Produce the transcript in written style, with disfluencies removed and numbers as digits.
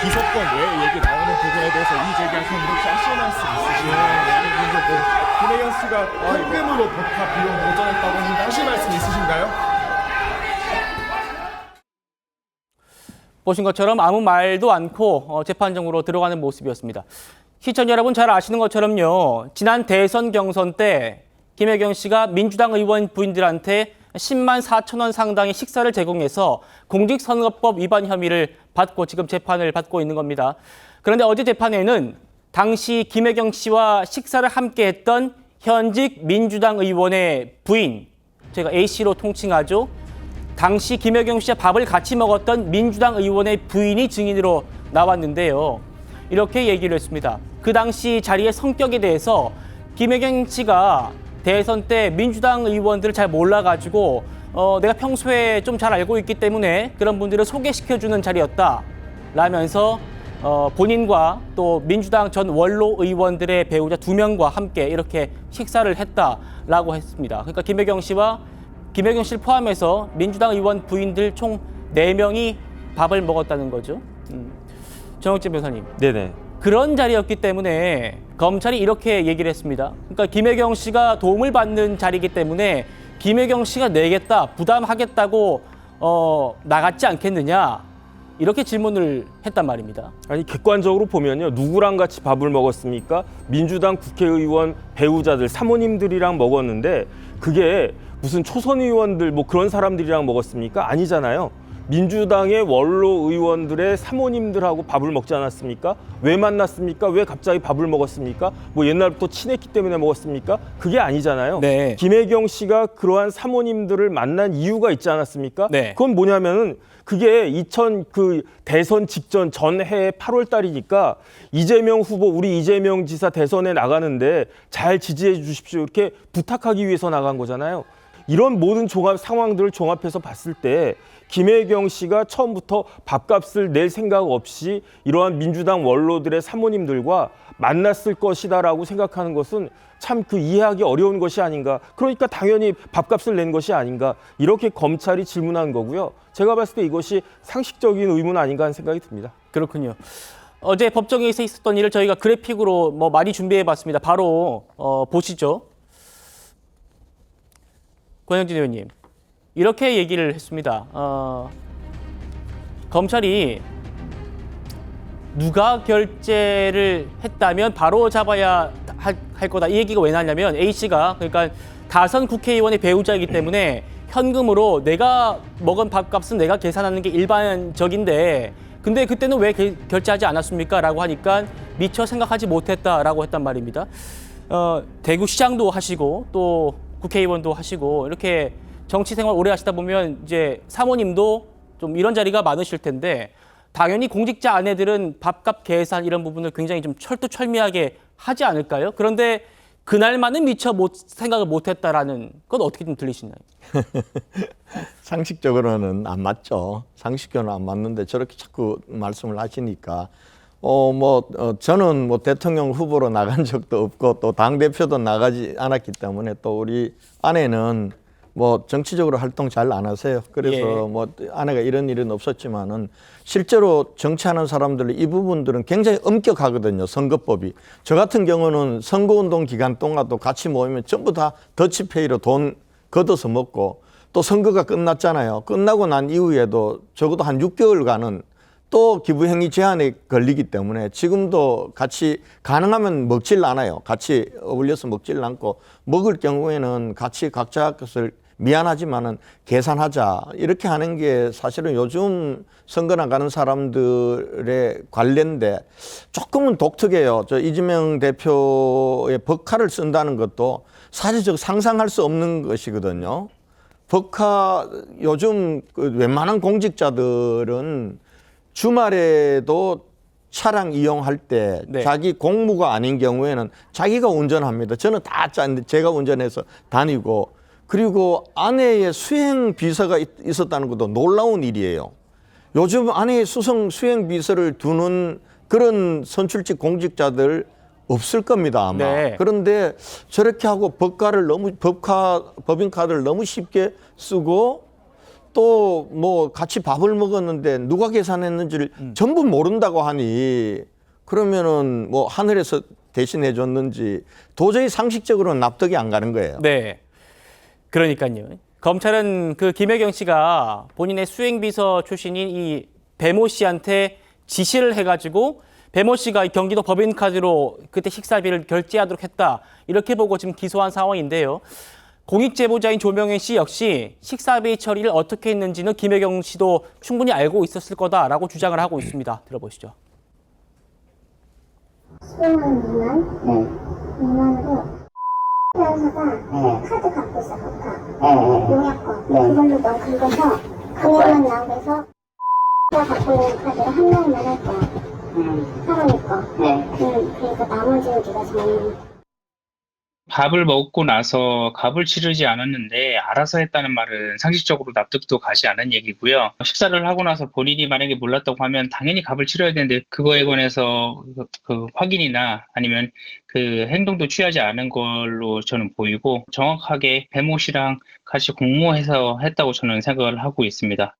비서권 외 얘기 나오는 부분에 대해서 이 제기하셨는데 혹시 하실 말씀 있으신가요? 김혜경 씨가 현금으로 법화 비용 보전했다고 했는데 하실 말씀 있으신가요? 보신 것처럼 아무 말도 않고 재판정으로 들어가는 모습이었습니다. 시청자 여러분 잘 아시는 것처럼요. 지난 대선 경선 때 김혜경 씨가 민주당 의원 부인들한테 10만 4천 원 상당의 식사를 제공해서 공직선거법 위반 혐의를 받고 지금 재판을 받고 있는 겁니다. 그런데 어제 재판에는 당시 김혜경 씨와 식사를 함께 했던 현직 민주당 의원의 부인, 제가 A씨로 통칭하죠. 당시 김혜경 씨와 밥을 같이 먹었던 민주당 의원의 부인이 증인으로 나왔는데요. 이렇게 얘기를 했습니다. 그 당시 자리의 성격에 대해서 김혜경 씨가 대선 때 민주당 의원들을 잘 몰라가지고 내가 평소에 좀 잘 알고 있기 때문에 그런 분들을 소개시켜주는 자리였다 라면서 본인과 또 민주당 전 원로 의원들의 배우자 2명과 함께 이렇게 식사를 했다라고 했습니다. 그러니까 김혜경 씨를 포함해서 민주당 의원 부인들 총 4명이 밥을 먹었다는 거죠. 정혁재 변호사님. 네네. 그런 자리였기 때문에 검찰이 이렇게 얘기를 했습니다. 그러니까 김혜경 씨가 도움을 받는 자리이기 때문에 김혜경 씨가 내겠다, 부담하겠다고 나갔지 않겠느냐 이렇게 질문을 했단 말입니다. 아니 객관적으로 보면요. 누구랑 같이 밥을 먹었습니까? 민주당 국회의원 배우자들, 사모님들이랑 먹었는데 그게 무슨 초선 의원들 뭐 그런 사람들이랑 먹었습니까? 아니잖아요. 민주당의 원로 의원들의 사모님들하고 밥을 먹지 않았습니까? 왜 만났습니까? 왜 갑자기 밥을 먹었습니까? 뭐 옛날부터 친했기 때문에 먹었습니까? 그게 아니잖아요. 네. 김혜경 씨가 그러한 사모님들을 만난 이유가 있지 않았습니까? 네. 그건 뭐냐면은 그게 대선 직전 전해 8월 달이니까 이재명 후보, 우리 이재명 지사 대선에 나가는데 잘 지지해 주십시오. 이렇게 부탁하기 위해서 나간 거잖아요. 이런 모든 상황들을 종합해서 봤을 때 김혜경 씨가 처음부터 밥값을 낼 생각 없이 이러한 민주당 원로들의 사모님들과 만났을 것이다라고 생각하는 것은 참 이해하기 어려운 것이 아닌가. 그러니까 당연히 밥값을 낸 것이 아닌가. 이렇게 검찰이 질문한 거고요. 제가 봤을 때 이것이 상식적인 의문 아닌가 하는 생각이 듭니다. 그렇군요. 어제 법정에서 있었던 일을 저희가 그래픽으로 많이 준비해봤습니다. 바로 보시죠. 권영진 의원님, 이렇게 얘기를 했습니다. 검찰이 누가 결제를 했다면 바로 잡아야 할 거다. 이 얘기가 왜 나냐면 A씨가 그러니까 다선 국회의원의 배우자이기 때문에 현금으로 내가 먹은 밥값은 내가 계산하는 게 일반적인데 근데 그때는 왜 결제하지 않았습니까? 라고 하니까 미처 생각하지 못했다라고 했단 말입니다. 대구시장도 하시고 또 국회의원도 하시고 이렇게 정치 생활 오래 하시다 보면 이제 사모님도 좀 이런 자리가 많으실 텐데 당연히 공직자 아내들은 밥값 계산 이런 부분을 굉장히 좀 철두철미하게 하지 않을까요? 그런데 그날만은 미처 생각을 못했다라는 건 어떻게 좀 들리시나요? 상식적으로는 안 맞죠. 상식적으로는 안 맞는데 저렇게 자꾸 말씀을 하시니까 저는 대통령 후보로 나간 적도 없고 또 당대표도 나가지 않았기 때문에 또 우리 아내는 정치적으로 활동 잘 안 하세요. 그래서 아내가 이런 일은 없었지만은 실제로 정치하는 사람들 이 부분들은 굉장히 엄격하거든요. 선거법이. 저 같은 경우는 선거운동 기간 동안도 같이 모이면 전부 다 더치페이로 돈 걷어서 먹고 또 선거가 끝났잖아요. 끝나고 난 이후에도 적어도 한 6개월간은 또 기부행위 제한에 걸리기 때문에 지금도 같이 가능하면 먹질 않아요. 같이 어울려서 먹질 않고 먹을 경우에는 같이 각자 것을 미안하지만은 계산하자 이렇게 하는 게 사실은 요즘 선거 나가는 사람들의 관례인데 조금은 독특해요. 저 이재명 대표의 법카를 쓴다는 것도 사실 상상할 수 없는 것이거든요. 법카 요즘 웬만한 공직자들은 주말에도 차량 이용할 때 네. 자기 공무가 아닌 경우에는 자기가 운전합니다. 저는 다 제가 운전해서 다니고 그리고 아내의 수행 비서가 있었다는 것도 놀라운 일이에요. 요즘 아내의 수행 비서를 두는 그런 선출직 공직자들 없을 겁니다, 아마. 네. 그런데 저렇게 하고 법인카드를 너무 쉽게 쓰고 또 뭐 같이 밥을 먹었는데 누가 계산했는지를 전부 모른다고 하니 그러면은 뭐 하늘에서 대신해 줬는지 도저히 상식적으로는 납득이 안 가는 거예요. 네. 그러니까요. 검찰은 그 김혜경 씨가 본인의 수행비서 출신인 이 배모 씨한테 지시를 해가지고 배모 씨가 경기도 법인카드로 그때 식사비를 결제하도록 했다. 이렇게 보고 지금 기소한 상황인데요. 공익제보자인 조명현 씨 역시 식사비 처리를 어떻게 했는지는 김혜경 씨도 충분히 알고 있었을 거다라고 주장을 하고 있습니다. 들어보시죠. 수령하는 미만으로 회사가 카드 갖고 있어, 법카 용약권 그걸로 너 긁어서 금액만 나오면서 내가 갖고 있는 카드를 한 명만 할 거야. 사람일 거. 그러니까 나머지는 네가 정리해. 밥을 먹고 나서 값을 치르지 않았는데 알아서 했다는 말은 상식적으로 납득도 가지 않은 얘기고요. 식사를 하고 나서 본인이 만약에 몰랐다고 하면 당연히 값을 치러야 되는데 그거에 관해서 그 확인이나 아니면 그 행동도 취하지 않은 걸로 저는 보이고 정확하게 배모 씨랑 같이 공모해서 했다고 저는 생각을 하고 있습니다.